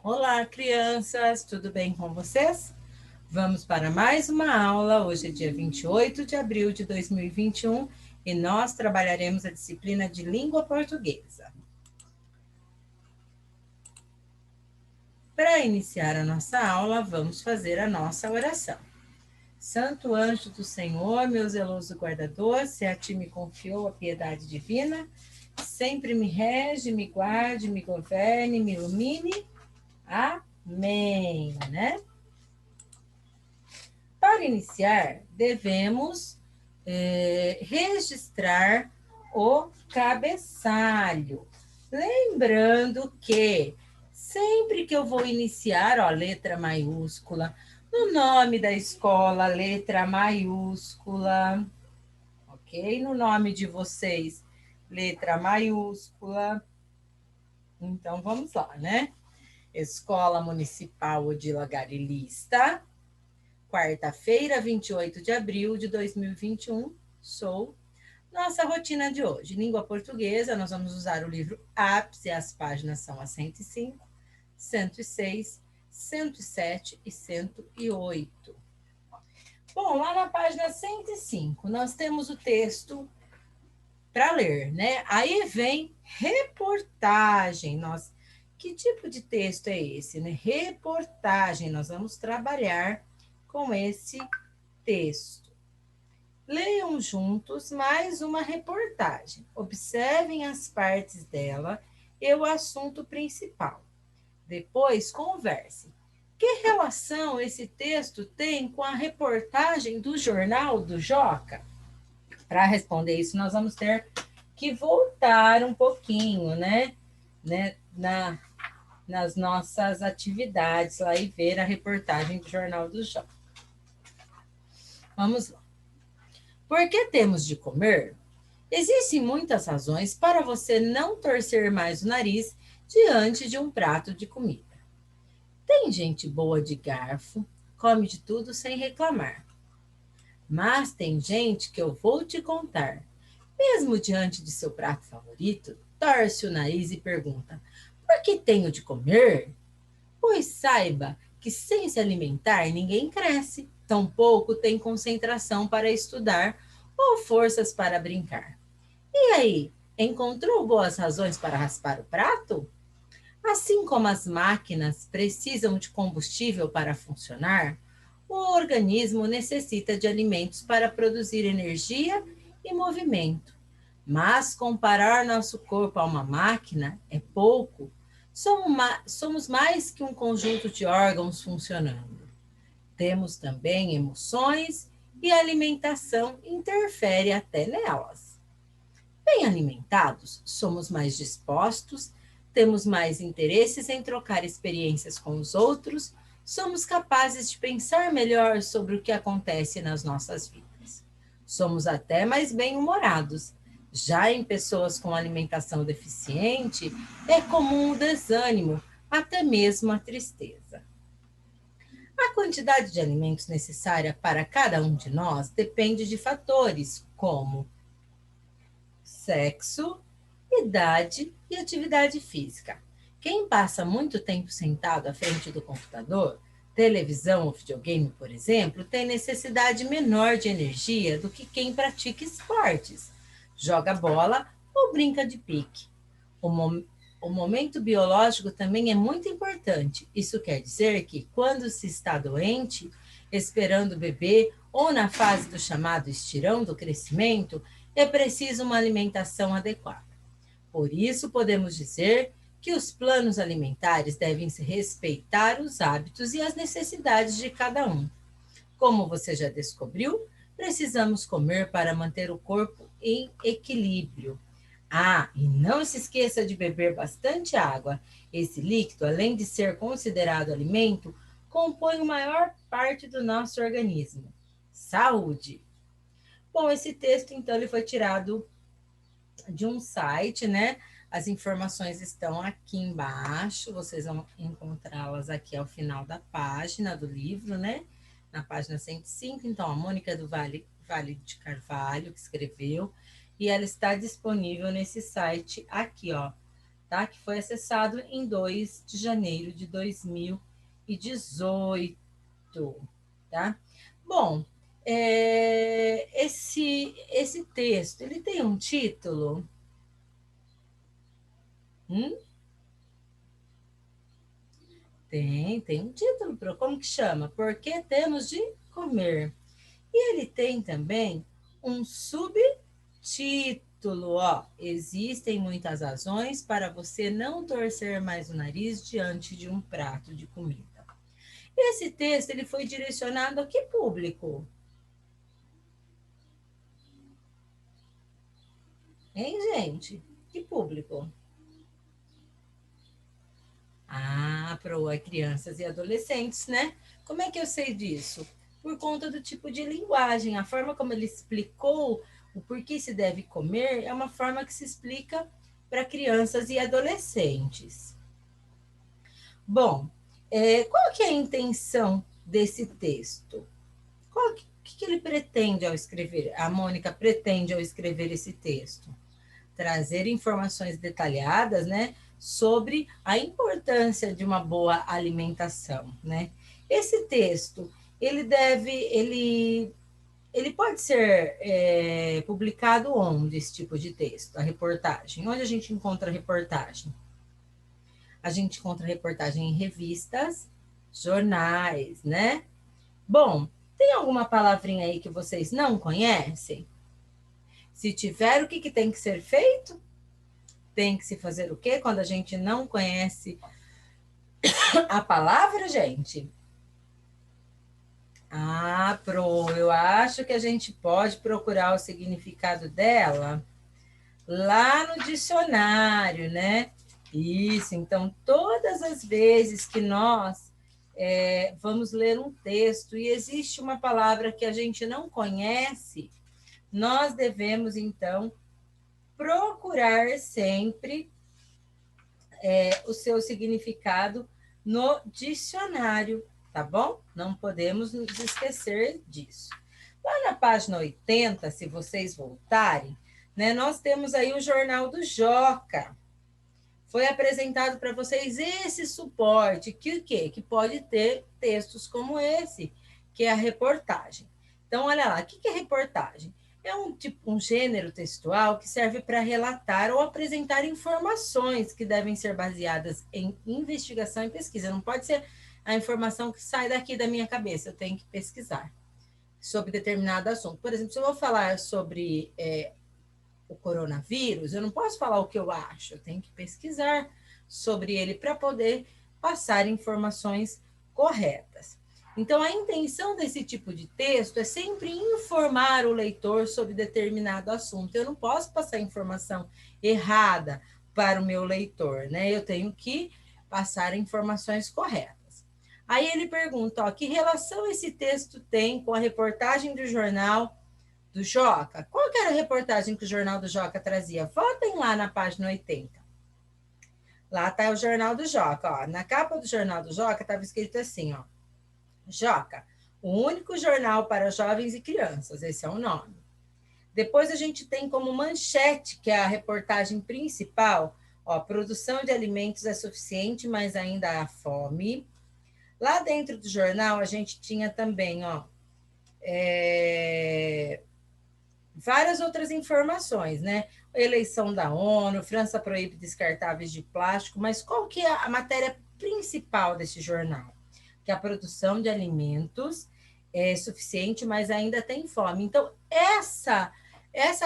Olá, crianças, tudo bem com vocês? Vamos para mais uma aula. Hoje é dia 28 de abril de 2021 e nós trabalharemos a disciplina de língua portuguesa. Para iniciar a nossa aula, vamos fazer a nossa oração. Santo anjo do Senhor, meu zeloso guardador, se a ti me confiou a piedade divina, sempre me rege, me guarde, me governe, me ilumine. Amém, né? Para iniciar, devemos registrar o cabeçalho. Lembrando que sempre que eu vou iniciar, ó, letra maiúscula, no nome da escola, letra maiúscula, ok? No nome de vocês, letra maiúscula. Então, vamos lá, né? Escola Municipal Odila Garilista, quarta-feira, 28 de abril de 2021, sou. Nossa rotina de hoje, língua portuguesa, nós vamos usar o livro Ápice, as páginas são as 105, 106, 107 e 108. Bom, lá na página 105, nós temos o texto para ler, né? Aí vem reportagem. Que tipo de texto é esse, né? Reportagem. Nós vamos trabalhar com esse texto. Leiam juntos mais uma reportagem. Observem as partes dela e o assunto principal. Depois, converse. Que relação esse texto tem com a reportagem do jornal do Joca? Para responder isso, nós vamos ter que voltar um pouquinho, né? Nas nossas atividades lá e ver a reportagem do jornal do Joca. Vamos lá. Por que temos de comer? Existem muitas razões para você não torcer mais o nariz diante de um prato de comida. Tem gente boa de garfo, come de tudo sem reclamar. Mas tem gente que eu vou te contar. Mesmo diante de seu prato favorito, torce o nariz e pergunta: por que tenho de comer? Pois saiba que sem se alimentar ninguém cresce, tampouco tem concentração para estudar ou forças para brincar. E aí, encontrou boas razões para raspar o prato? Assim como as máquinas precisam de combustível para funcionar, o organismo necessita de alimentos para produzir energia e movimento. Mas comparar nosso corpo a uma máquina é pouco. Somos mais que um conjunto de órgãos funcionando. Temos também emoções e a alimentação interfere até nelas. Bem alimentados, somos mais dispostos, temos mais interesses em trocar experiências com os outros, somos capazes de pensar melhor sobre o que acontece nas nossas vidas. Somos até mais bem-humorados. Já em pessoas com alimentação deficiente, é comum o desânimo, até mesmo a tristeza. A quantidade de alimentos necessária para cada um de nós depende de fatores como sexo, idade e atividade física. Quem passa muito tempo sentado à frente do computador, televisão ou videogame, por exemplo, tem necessidade menor de energia do que quem pratica esportes, joga bola ou brinca de pique. O, mom o momento biológico também é muito importante. Isso quer dizer que, quando se está doente, esperando o bebê ou na fase do chamado estirão do crescimento, é preciso uma alimentação adequada. Por isso, podemos dizer que os planos alimentares devem respeitar os hábitos e as necessidades de cada um. Como você já descobriu, precisamos comer para manter o corpo em equilíbrio. Ah, e não se esqueça de beber bastante água. Esse líquido, além de ser considerado alimento, compõe a maior parte do nosso organismo. Saúde! Bom, esse texto, então, ele foi tirado de um site, né? As informações estão aqui embaixo, vocês vão encontrá-las aqui ao final da página do livro, né? Na página 105. Então, a Mônica do Vale de Carvalho, que escreveu, e ela está disponível nesse site aqui, ó, tá? Que foi acessado em 2 de janeiro de 2018, tá? Bom, esse texto, ele tem um título? Hum? Tem um título, como que chama? Por que temos de comer? E ele tem também um subtítulo, ó. Existem muitas razões para você não torcer mais o nariz diante de um prato de comida. Esse texto ele foi direcionado a que público? Hein, gente? Que público? Ah, para crianças e adolescentes, né? Como é que eu sei disso? Por conta do tipo de linguagem. A forma como ele explicou o porquê se deve comer é uma forma que se explica para crianças e adolescentes. Bom, qual que é a intenção desse texto? Que ele pretende ao escrever? A Mônica pretende ao escrever esse texto? Trazer informações detalhadas, né, sobre a importância de uma boa alimentação, né? Esse texto, ele pode ser publicado onde esse tipo de texto, a reportagem? Onde a gente encontra a reportagem? A gente encontra reportagem em revistas, jornais, né? Bom, tem alguma palavrinha aí que vocês não conhecem? Se tiver, o que tem que ser feito? Tem que se fazer o quê quando a gente não conhece a palavra, gente? Ah, eu acho que a gente pode procurar o significado dela lá no dicionário, né? Isso, então, todas as vezes que nós vamos ler um texto e existe uma palavra que a gente não conhece, nós devemos, então, procurar sempre o seu significado no dicionário, tá bom? Não podemos nos esquecer disso. Lá na página 80, se vocês voltarem, né, nós temos aí o Jornal do Joca. Foi apresentado para vocês esse suporte, que o quê? Que pode ter textos como esse, que é a reportagem. Então, olha lá, o que é reportagem? É um gênero textual que serve para relatar ou apresentar informações que devem ser baseadas em investigação e pesquisa. Não pode ser a informação que sai daqui da minha cabeça, eu tenho que pesquisar sobre determinado assunto. Por exemplo, se eu vou falar sobre o coronavírus, eu não posso falar o que eu acho, eu tenho que pesquisar sobre ele para poder passar informações corretas. Então, a intenção desse tipo de texto é sempre informar o leitor sobre determinado assunto. Eu não posso passar informação errada para o meu leitor, né? Eu tenho que passar informações corretas. Aí ele pergunta, ó, que relação esse texto tem com a reportagem do jornal do Joca? Qual que era a reportagem que o Jornal do Joca trazia? Voltem lá na página 80. Lá está o Jornal do Joca. Ó. Na capa do Jornal do Joca estava escrito assim, ó, Joca, o único jornal para jovens e crianças. Esse é o nome. Depois a gente tem como manchete, que é a reportagem principal, ó, produção de alimentos é suficiente, mas ainda há fome. Lá dentro do jornal a gente tinha também, ó, várias outras informações, né? Eleição da ONU, França proíbe descartáveis de plástico, mas qual que é a matéria principal desse jornal? Que a produção de alimentos é suficiente, mas ainda tem fome. Então, essa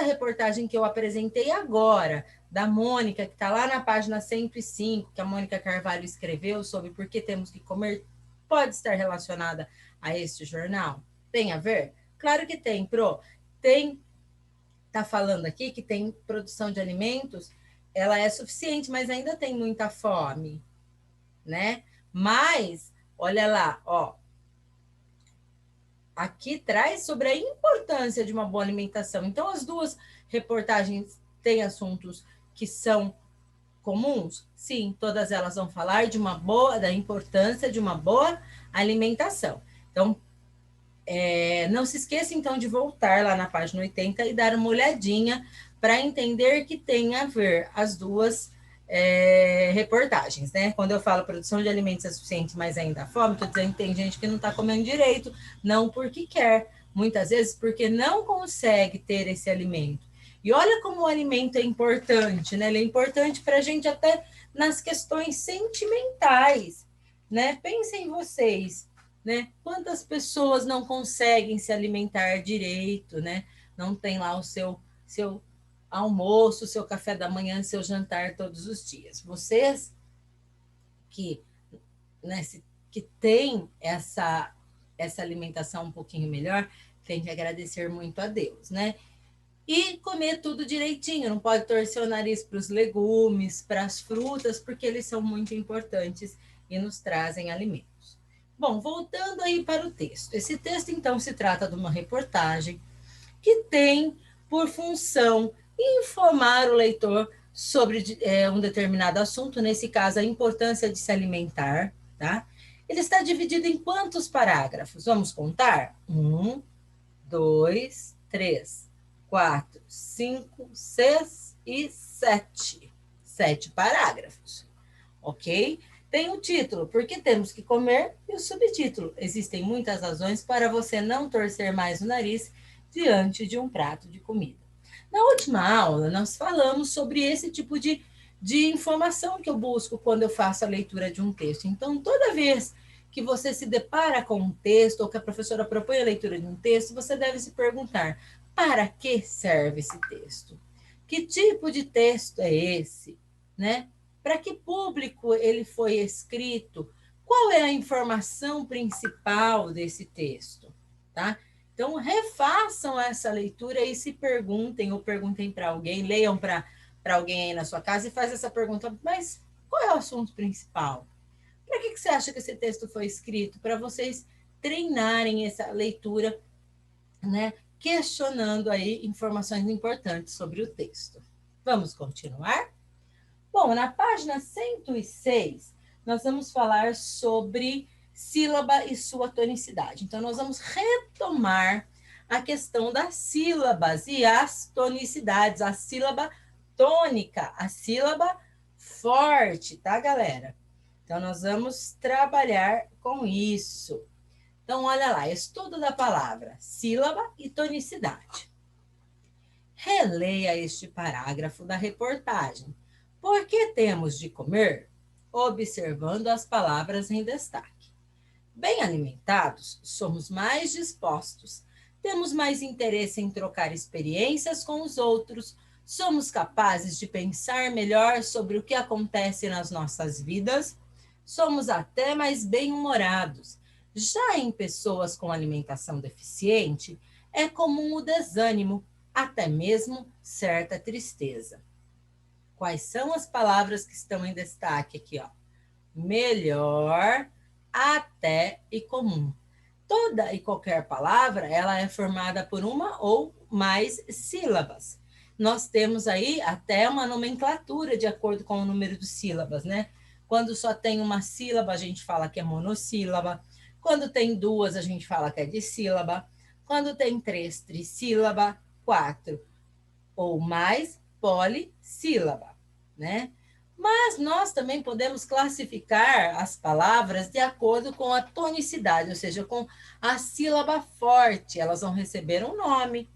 reportagem que eu apresentei agora, da Mônica, que está lá na página 105, que a Mônica Carvalho escreveu sobre por que temos que comer, pode estar relacionada a este jornal? Tem a ver? Claro que tem, Pro. Tem, está falando aqui que tem produção de alimentos, ela é suficiente, mas ainda tem muita fome, né? Mas, olha lá, ó, aqui traz sobre a importância de uma boa alimentação. Então, as duas reportagens têm assuntos que são comuns? Sim, todas elas vão falar de uma boa, da importância de uma boa alimentação. Então, não se esqueça, então, de voltar lá na página 80 e dar uma olhadinha para entender que tem a ver as duas reportagens, né? Quando eu falo produção de alimentos é suficiente, mas ainda há fome, estou dizendo que tem gente que não está comendo direito, não porque quer, muitas vezes porque não consegue ter esse alimento. E olha como o alimento é importante, né? Ele é importante para a gente até nas questões sentimentais, né? Pensem vocês, né? Quantas pessoas não conseguem se alimentar direito, né? Não tem lá o seu almoço, seu café da manhã, seu jantar todos os dias. Vocês que, né, que têm essa alimentação um pouquinho melhor, têm que agradecer muito a Deus, né? E comer tudo direitinho, não pode torcer o nariz para os legumes, para as frutas, porque eles são muito importantes e nos trazem alimentos. Bom, voltando aí para o texto. Esse texto, então, se trata de uma reportagem que tem por função informar o leitor sobre um determinado assunto, nesse caso, a importância de se alimentar, tá? Ele está dividido em quantos parágrafos? Vamos contar? 1, 2, 3, 4, 5, 6 e 7. 7 parágrafos, ok? Tem o título, porque temos que comer, e o subtítulo. Existem muitas razões para você não torcer mais o nariz diante de um prato de comida. Na última aula, nós falamos sobre esse tipo de informação que eu busco quando eu faço a leitura de um texto. Então, toda vez que você se depara com um texto, ou que a professora propõe a leitura de um texto, você deve se perguntar: para que serve esse texto? Que tipo de texto é esse? Né? Para que público ele foi escrito? Qual é a informação principal desse texto? Tá? Então, refaçam essa leitura e se perguntem, ou perguntem para alguém, leiam para alguém aí na sua casa e faz essa pergunta: mas qual é o assunto principal? Para que você acha que esse texto foi escrito? Para vocês treinarem essa leitura, né? Questionando aí informações importantes sobre o texto. Vamos continuar? Bom, na página 106, nós vamos falar sobre sílaba e sua tonicidade. Então, nós vamos retomar a questão das sílabas e as tonicidades. A sílaba tônica, a sílaba forte, tá, galera? Então, nós vamos trabalhar com isso. Então, olha lá, estudo da palavra, sílaba e tonicidade. Releia este parágrafo da reportagem. Por que temos de comer? Observando as palavras em destaque. Bem alimentados, somos mais dispostos, temos mais interesse em trocar experiências com os outros, somos capazes de pensar melhor sobre o que acontece nas nossas vidas, somos até mais bem-humorados. Já em pessoas com alimentação deficiente, é comum o desânimo, até mesmo certa tristeza. Quais são as palavras que estão em destaque aqui, ó? Melhor, até e comum. Toda e qualquer palavra, ela é formada por uma ou mais sílabas. Nós temos aí até uma nomenclatura de acordo com o número de sílabas, né? Quando só tem uma sílaba, a gente fala que é monossílaba. Quando tem duas, a gente fala que é dissílaba. Quando tem três, trissílaba. 4 ou mais, polissílaba, né? Mas nós também podemos classificar as palavras de acordo com a tonicidade, ou seja, com a sílaba forte. Elas vão receber um nome.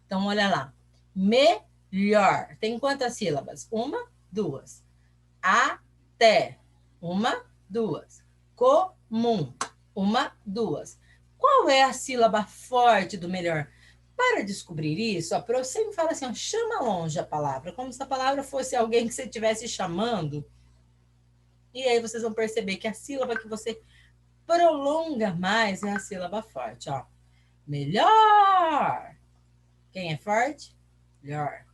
Então, olha lá. Melhor. Tem quantas sílabas? Uma, duas. Até. Uma, duas. Comum. Uma, duas. Qual é a sílaba forte do melhor? Para descobrir isso, eu sempre falo assim, ó, chama longe a palavra, como se a palavra fosse alguém que você estivesse chamando. E aí vocês vão perceber que a sílaba que você prolonga mais é a sílaba forte. Ó. Melhor. Quem é forte? Melhor.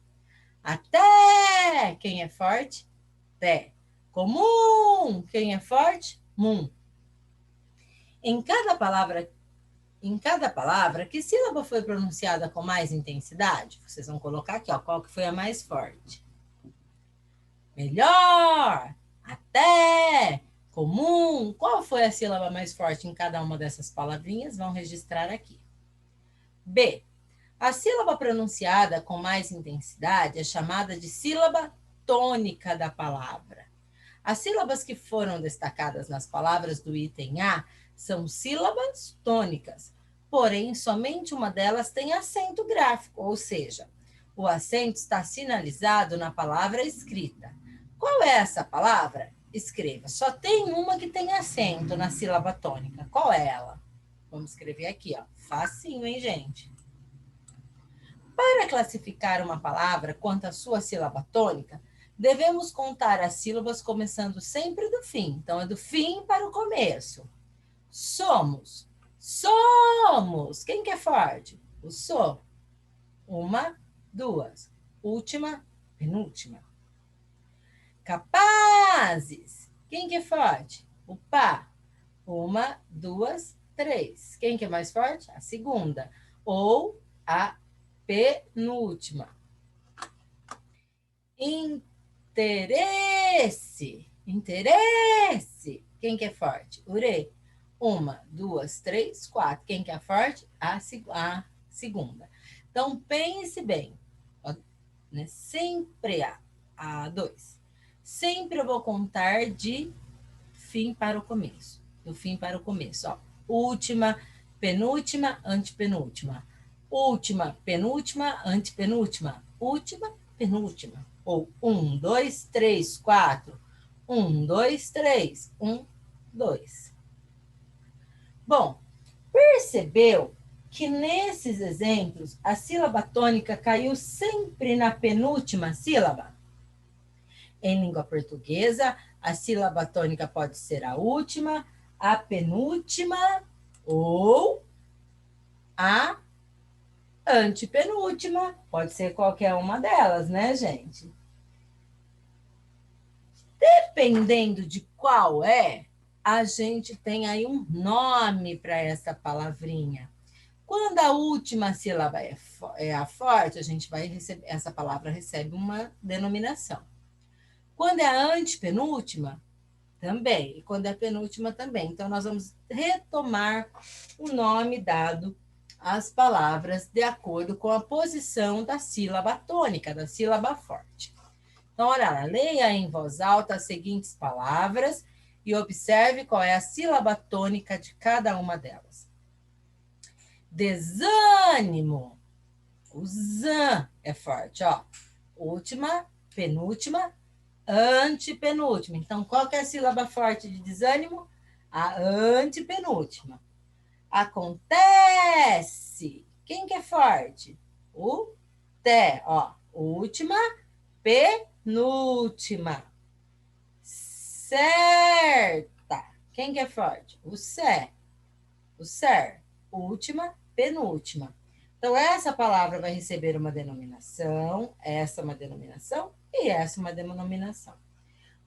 Até. Quem é forte? Até. Comum. Quem é forte? Mum. Em cada palavra, que sílaba foi pronunciada com mais intensidade? Vocês vão colocar aqui, ó, qual que foi a mais forte. Melhor, até, comum. Qual foi a sílaba mais forte em cada uma dessas palavrinhas? Vão registrar aqui. B. A sílaba pronunciada com mais intensidade é chamada de sílaba tônica da palavra. As sílabas que foram destacadas nas palavras do item A são sílabas tônicas, porém, somente uma delas tem acento gráfico, ou seja, o acento está sinalizado na palavra escrita. Qual é essa palavra? Escreva. Só tem uma que tem acento na sílaba tônica. Qual é ela? Vamos escrever aqui, ó. Facinho, hein, gente? Para classificar uma palavra quanto à sua sílaba tônica, devemos contar as sílabas começando sempre do fim. Então, é do fim para o começo. Somos. Somos. Quem que é forte? O so. Uma, duas. Última, penúltima. Capazes. Quem que é forte? O pá. Uma, duas, três. Quem que é mais forte? A segunda. Ou a penúltima. Interesse. Interesse. Quem que é forte? Ure. Uma, duas, três, quatro. Quem que é forte? A segunda. Então, pense bem. Né? Sempre a dois. Sempre eu vou contar de fim para o começo. Do fim para o começo. Ó. Última, penúltima, antepenúltima. Última, penúltima, antepenúltima. Última, penúltima. Ou 1, 2, 3, 4. 1, 2, 3. 1, 2. Bom, percebeu que nesses exemplos a sílaba tônica caiu sempre na penúltima sílaba? Em língua portuguesa, a sílaba tônica pode ser a última, a penúltima ou a antepenúltima. Pode ser qualquer uma delas, né, gente? Dependendo de qual é, a gente tem aí um nome para essa palavrinha. Quando a última sílaba é a forte, a gente vai receber, essa palavra recebe uma denominação. Quando é a antepenúltima, também. E quando é a penúltima, também. Então, nós vamos retomar o nome dado às palavras de acordo com a posição da sílaba tônica, da sílaba forte. Então, olha lá, leia em voz alta as seguintes palavras e observe qual é a sílaba tônica de cada uma delas. Desânimo. O zan é forte, ó. Última, penúltima, antepenúltima. Então, qual que é a sílaba forte de desânimo? A antepenúltima. Acontece. Quem que é forte? O té, ó. Última, penúltima. Certa. Quem que é forte? O sé. O ser. Última, penúltima. Então, essa palavra vai receber uma denominação, essa uma denominação e essa uma denominação.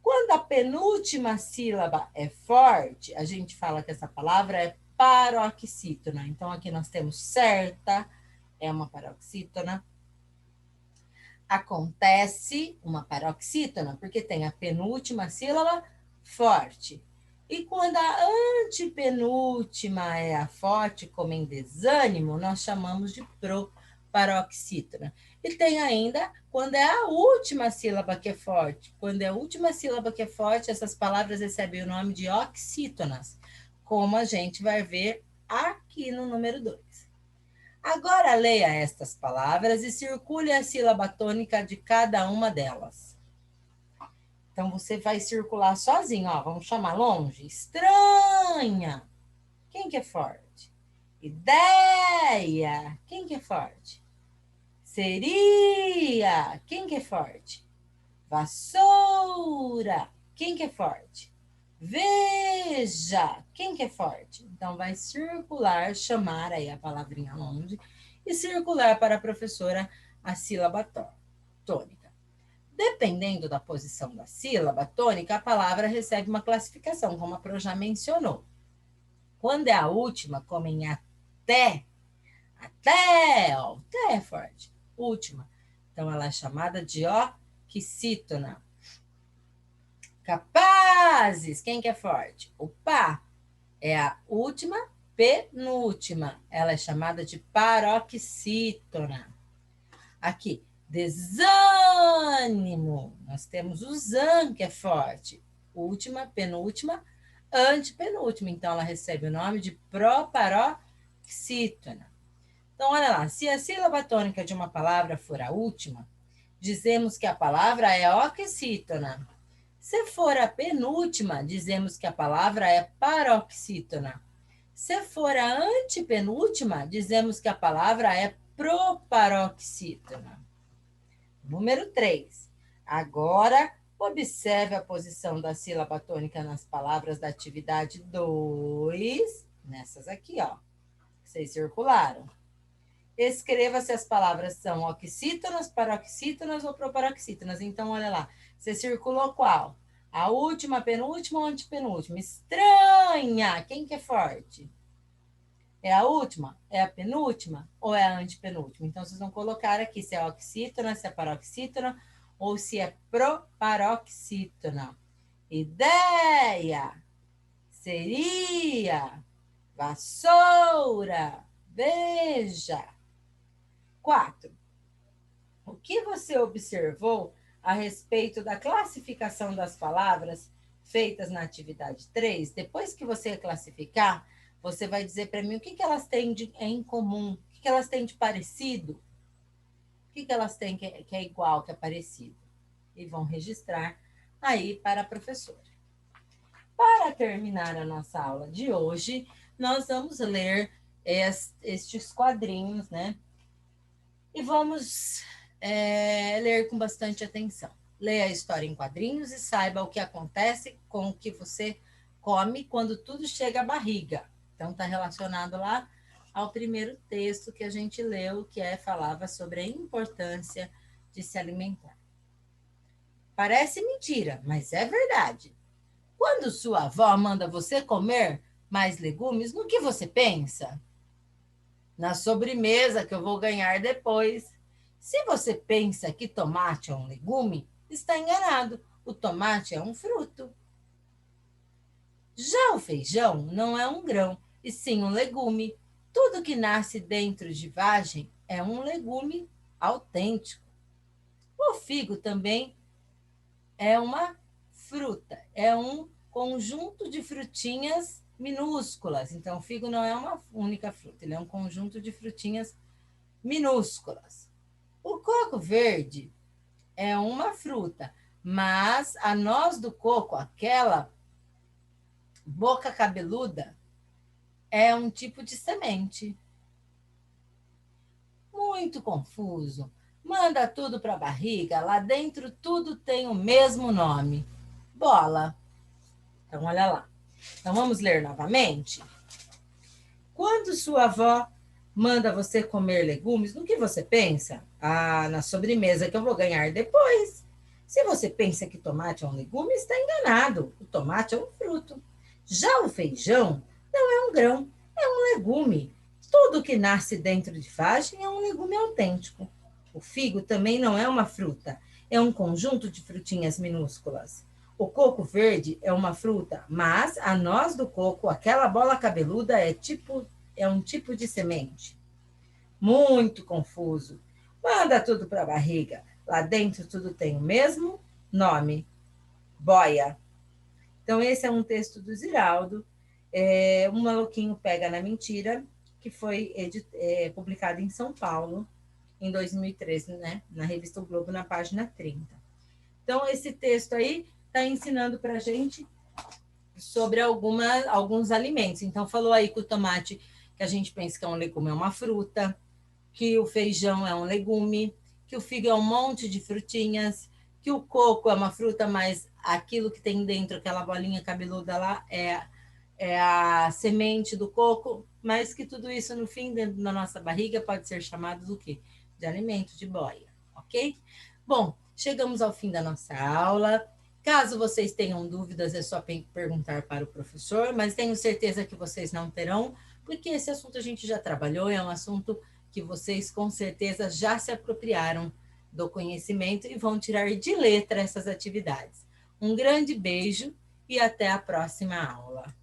Quando a penúltima sílaba é forte, a gente fala que essa palavra é paroxítona. Então, aqui nós temos certa, é uma paroxítona. Acontece uma paroxítona, porque tem a penúltima sílaba forte. E quando a antepenúltima é a forte, como em desânimo, nós chamamos de proparoxítona. E tem ainda quando é a última sílaba que é forte. Quando é a última sílaba que é forte, essas palavras recebem o nome de oxítonas, como a gente vai ver aqui no número 2. Agora leia estas palavras e circule a sílaba tônica de cada uma delas. Então, você vai circular sozinho, ó. Vamos chamar longe. Estranha. Quem que é forte? Ideia. Quem que é forte? Seria. Quem que é forte? Vassoura. Quem que é forte? Veja. Quem que é forte? Então, vai circular, chamar aí a palavrinha longe e circular para a professora a sílaba tônica. Dependendo da posição da sílaba tônica, a palavra recebe uma classificação, como a Pro já mencionou. Quando é a última, como em até, ó, até é forte. Última. Então, ela é chamada de oxítona. Capazes. Quem que é forte? O pá. É a última, penúltima. Ela é chamada de paroxítona. Aqui. Desânimo. Nós temos o zan, que é forte. Última, penúltima, antepenúltima. Então, ela recebe o nome de proparoxítona. Então, olha lá. Se a sílaba tônica de uma palavra for a última, dizemos que a palavra é oxítona. Se for a penúltima, dizemos que a palavra é paroxítona. Se for a antepenúltima, dizemos que a palavra é proparoxítona. Número 3. Agora, observe a posição da sílaba tônica nas palavras da atividade 2, nessas aqui, ó. Vocês circularam. Escreva se as palavras são oxítonas, paroxítonas ou proparoxítonas. Então, olha lá. Você circulou qual? A última, penúltima ou antepenúltima? Estranha! Quem que é forte? É a última? É a penúltima? Ou é a antepenúltima? Então, vocês vão colocar aqui se é oxítona, se é paroxítona ou se é proparoxítona. Ideia seria vassoura. Veja. 4. O que você observou a respeito da classificação das palavras feitas na atividade 3? Depois que você classificar, você vai dizer para mim o que elas têm em comum, o que elas têm de parecido, o que elas têm que é igual, que é parecido. E vão registrar aí para a professora. Para terminar a nossa aula de hoje, nós vamos ler estes quadrinhos, né? E vamos ler com bastante atenção. Leia a história em quadrinhos e saiba o que acontece com o que você come quando tudo chega à barriga. Então, está relacionado lá ao primeiro texto que a gente leu, que falava sobre a importância de se alimentar. Parece mentira, mas é verdade. Quando sua avó manda você comer mais legumes, no que você pensa? Na sobremesa que eu vou ganhar depois. Se você pensa que tomate é um legume, está enganado. O tomate é um fruto. Já o feijão não é um grão, e sim um legume. Tudo que nasce dentro de vagem é um legume autêntico. O figo também é uma fruta, é um conjunto de frutinhas minúsculas. Então, o figo não é uma única fruta, ele é um conjunto de frutinhas minúsculas. O coco verde é uma fruta, mas a noz do coco, aquela boca cabeluda, é um tipo de semente. Muito confuso. Manda tudo para a barriga, lá dentro tudo tem o mesmo nome. Bola. Então, olha lá. Então, vamos ler novamente? Quando sua avó manda você comer legumes, no que você pensa? Ah, na sobremesa que eu vou ganhar depois. Se você pensa que tomate é um legume, está enganado. O tomate é um fruto. Já o feijão não é um grão, é um legume. Tudo que nasce dentro de vagem é um legume autêntico. O figo também não é uma fruta, é um conjunto de frutinhas minúsculas. O coco verde é uma fruta, mas a noz do coco, aquela bola cabeluda, é um tipo de semente. Muito confuso. Manda tudo para a barriga. Lá dentro tudo tem o mesmo nome. Boia. Então, esse é um texto do Ziraldo. Um Maluquinho Pega na Mentira, que foi publicado em São Paulo, em 2013, né? Na revista o Globo, na página 30. Então, esse texto aí está ensinando para a gente sobre alguns alimentos. Então, falou aí que o tomate, que a gente pensa que é um legume, é uma fruta, que o feijão é um legume, que o figo é um monte de frutinhas, que o coco é uma fruta, mas aquilo que tem dentro, aquela bolinha cabeluda lá, é a semente do coco, mas que tudo isso, no fim, dentro da nossa barriga, pode ser chamado do quê? De alimento, de boia, ok? Bom, chegamos ao fim da nossa aula. Caso vocês tenham dúvidas, é só perguntar para o professor, mas tenho certeza que vocês não terão, porque esse assunto a gente já trabalhou, é um assunto que vocês com certeza já se apropriaram do conhecimento e vão tirar de letra essas atividades. Um grande beijo e até a próxima aula.